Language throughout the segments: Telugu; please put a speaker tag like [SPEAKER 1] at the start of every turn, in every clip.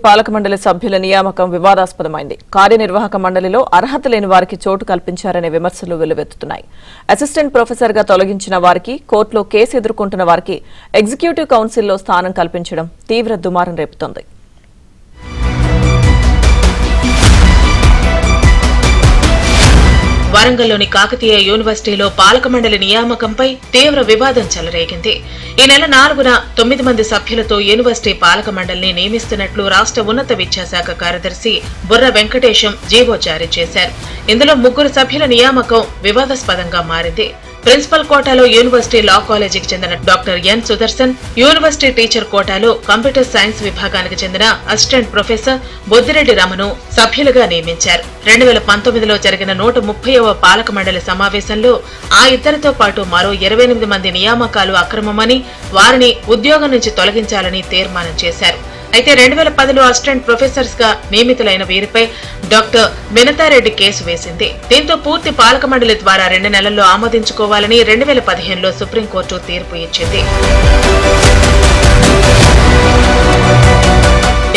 [SPEAKER 1] పాలక మండలి సభ్యుల నియామకం వివాదాస్పదమైంది. కార్యనిర్వాహక మండలిలో అర్హత లేని వారికి చోటు కల్పించారనే విమర్శలు వెల్లువెత్తుతున్నాయి. అసిస్టెంట్ ప్రొఫెసర్ గా తొలగించిన వారికి, కోర్టులో కేసు ఎదుర్కొంటున్న వారికి ఎగ్జిక్యూటివ్ కౌన్సిల్లో స్థానం కల్పించడం తీవ్ర దుమారం రేపుతోంది.
[SPEAKER 2] వరంగల్లోని కాకతీయ యూనివర్సిటీలో పాలక మండలి నియామకంపై తీవ్ర వివాదం చెలరేగింది. ఈ నెల 4న 9 మంది సభ్యులతో యూనివర్సిటీ పాలక మండలిని నియమిస్తున్నట్లు రాష్ట్ర ఉన్నత విద్యాశాఖ కార్యదర్శి బుర్ర వెంకటేశం జీవో జారీ చేశారు. ఇందులో 3 సభ్యుల నియామకం వివాదాస్పదంగా మారింది. ప్రిన్సిపల్ కోటాలో యూనివర్సిటీ లా కాలేజీకి చెందిన doctor N Sudarshan, university teacher కోటాలో కంప్యూటర్ సైన్స్ విభాగానికి చెందిన అసిస్టెంట్ ప్రొఫెసర్ బొద్దిరెడ్డి రమను సభ్యులుగా నియమించారు. 2019లో జరిగిన 130వ పాలక మండలి సమావేశంలో ఆ ఇద్దరితో పాటు మరో 28 మంది నియామకాలు అక్రమమని, వారిని ఉద్యోగం నుంచి తొలగించాలని తీర్మానం చేశారు. అయితే 2010లో అసిస్టెంట్ ప్రొఫెసర్స్ గా నియమితులైన వీరిపై డాక్టర్ వినతారెడ్డి కేసు వేసింది. దీంతో పూర్తి పాలక మండలి ద్వారా 2 నెలల్లో ఆమోదించుకోవాలని 2015లో సుప్రీంకోర్టు తీర్పు ఇచ్చింది.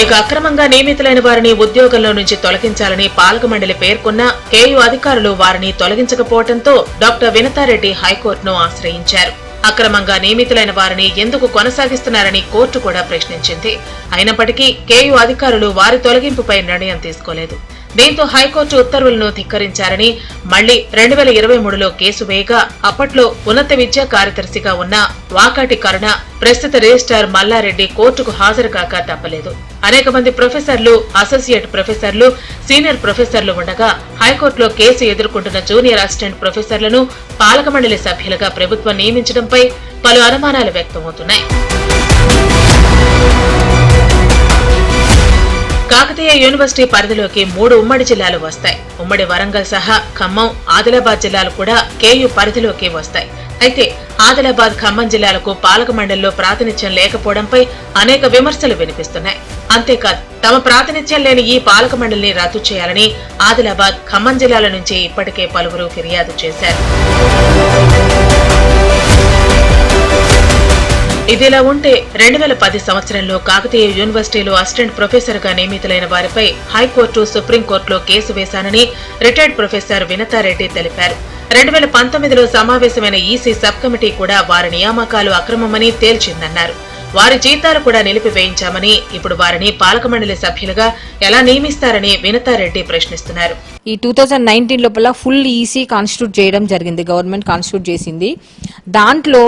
[SPEAKER 2] ఇక అక్రమంగా నియమితులైన వారిని ఉద్యోగంలో నుంచి తొలగించాలని పాలక మండలి పేర్కొన్న కేయు అధికారులు వారిని తొలగించకపోవడంతో డాక్టర్ వినతారెడ్డి హైకోర్టును ఆశ్రయించారు. అక్రమంగా నియమితులైన వారిని ఎందుకు కొనసాగిస్తున్నారని కోర్టు కూడా ప్రశ్నించింది. అయినప్పటికీ కేయు అధికారులు వారి తొలగింపుపై నిర్ణయం తీసుకోలేదు. దీంతో హైకోర్టు ఉత్తర్వులను ధిక్కరించారని మళ్లీ 2023లో కేసు వేయగా అప్పట్లో ఉన్నత విద్యా కార్యదర్శిగా ఉన్న వాకాటి కరుణ, ప్రస్తుత రిజిస్ట్రార్ మల్లారెడ్డి కోర్టుకు హాజరు కాక తప్పలేదు. అనేక మంది ప్రొఫెసర్లు, అసోసియేట్ ప్రొఫెసర్లు, సీనియర్ ప్రొఫెసర్లు ఉండగా హైకోర్టులో కేసు ఎదుర్కొంటున్న జూనియర్ అసిస్టెంట్ ప్రొఫెసర్లను పాలక మండలి సభ్యులుగా ప్రభుత్వం నియమించడంపై పలు అనుమానాలు వ్యక్తమవుతున్నాయి. కాకతీయ యూనివర్సిటీ పరిధిలోకి 3 ఉమ్మడి జిల్లాలు వస్తాయి. ఉమ్మడి వరంగల్ సహా ఖమ్మం, ఆదిలాబాద్ జిల్లాలు కూడా కేయు పరిధిలోకి వస్తాయి. అయితే ఆదిలాబాద్, ఖమ్మం జిల్లాలకు పాలక మండలిలో ప్రాతినిధ్యం లేకపోవడంపై అనేక విమర్శలు వినిపిస్తున్నాయి. అంతేకాదు, తమ ప్రాతినిధ్యం లేని ఈ పాలక మండలిని రద్దు చేయాలని ఆదిలాబాద్, ఖమ్మం జిల్లాల నుంచి ఇప్పటికే పలువురు ఫిర్యాదు చేశారు. ఇదిలా ఉంటే 2010 సంవత్సరంలో కాకతీయ యూనివర్సిటీలో అసిస్టెంట్ ప్రొఫెసర్ గా నియమితులైన వారిపై హైకోర్టు, సుప్రీంకోర్టులో కేసు వేశానని రిటైర్డ్ ప్రొఫెసర్ వినతారెడ్డి తెలిపారు. 2019లో సమావేశమైన ఈసీ సబ్ కమిటీ కూడా వారి నియామకాలు అక్రమమని తేల్చిందన్నారు. వారి జీతాలు కూడా నిలిపివేయించామని, ఇప్పుడు వారిని పాలక మండలి సభ్యులుగా ఎలా నియమిస్తారని వినతారెడ్డి ప్రశ్నిస్తున్నారు.
[SPEAKER 3] ఈ 2019 లోపల ఫుల్ ఈసీ కాన్స్టిట్యూట్ చేయడం జరిగింది. గవర్నమెంట్ కాన్స్టిట్యూట్ చేసింది. దాంట్లో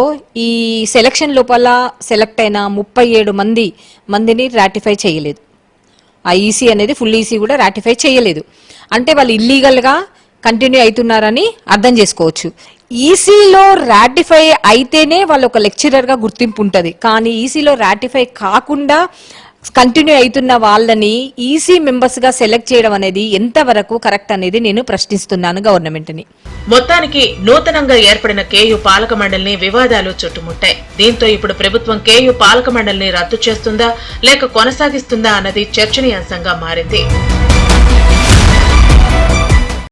[SPEAKER 3] ఈ సెలక్షన్ లోపల సెలెక్ట్ అయిన 37 మందిని రాటిఫై చేయలేదు. ఆ ఈసీ అనేది ఫుల్ ఈసీ కూడా రాటిఫై చేయలేదు. అంటే వాళ్ళు ఇల్లీగల్ గా కంటిన్యూ అవుతున్నారని అర్థం చేసుకోవచ్చు. ఈసీలో రాటిఫై అయితేనే వాళ్ళు ఒక లెక్చరర్ గా గుర్తింపు ఉంటుంది. కానీ ఈసీలో రాటిఫై కాకుండా కంటిన్యూ అవుతున్న వాళ్ళని ఈసీ మెంబర్స్ గా సెలెక్ట్ చేయడం అనేది ఎంతవరకు కరెక్ట్ అనేది నేను ప్రశ్నిస్తున్నాను గవర్నమెంట్ ని.
[SPEAKER 2] మొత్తానికి నూతనంగా ఏర్పడిన కేయు పాలక మండలిని వివాదాలు చుట్టుముట్టాయి. దీంతో ఇప్పుడు ప్రభుత్వం కేయు పాలక మండలిని రద్దు చేస్తుందా లేక కొనసాగిస్తుందా అన్నది చర్చనీయాంశంగా మారింది.